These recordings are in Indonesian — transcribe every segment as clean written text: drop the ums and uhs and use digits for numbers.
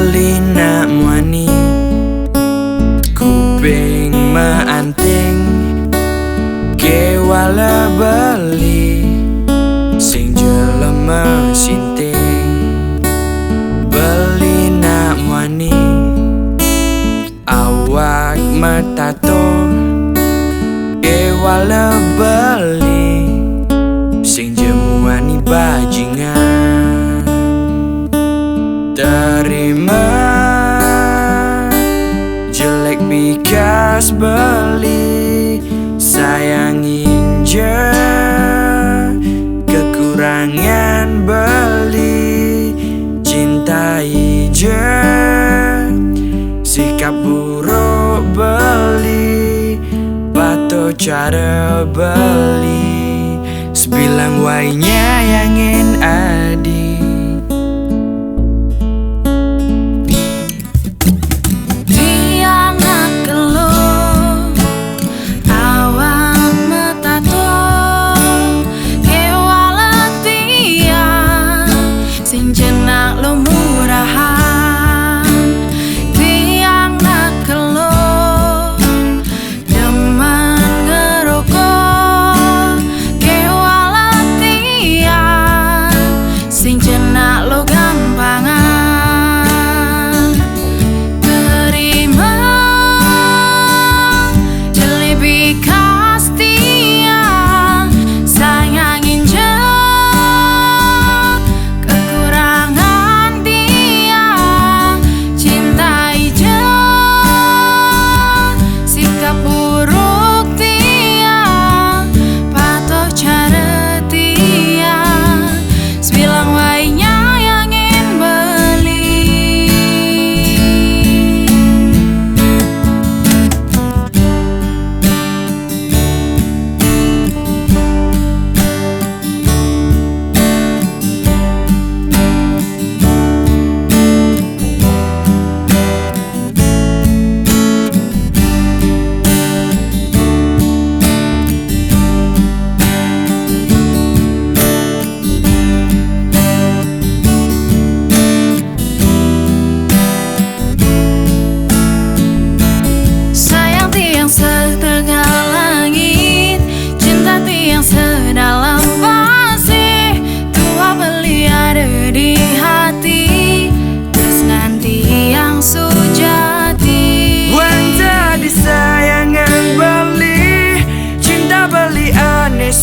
beli nak muani kuping maanting ke wala beli sing jelema sinting beli nak muani awak matato ke wala beli sing jemuani bajingan terima jelek bikas beli sayangin je kekurangan beli cintai je sikap buruk beli pato cara beli sebilang wainya yangin adi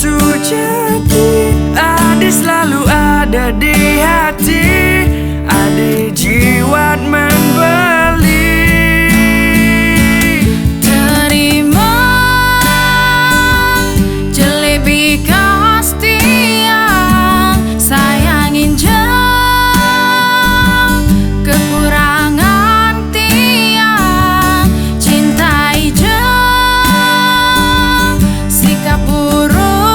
sujati Adi selalu ada di hati Adi jiwat membeli terima jelebi kas tiang sayangin jauh kekurangan tiang cintai jauh sikap buruk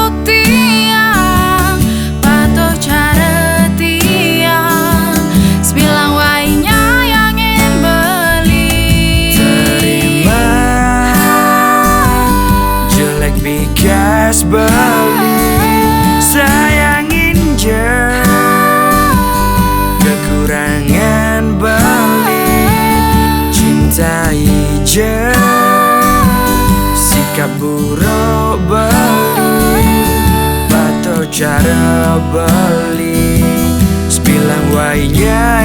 bikas beli sayangin je kekurangan beli cintai je sikap buruk beli pato cara beli sebilang wainya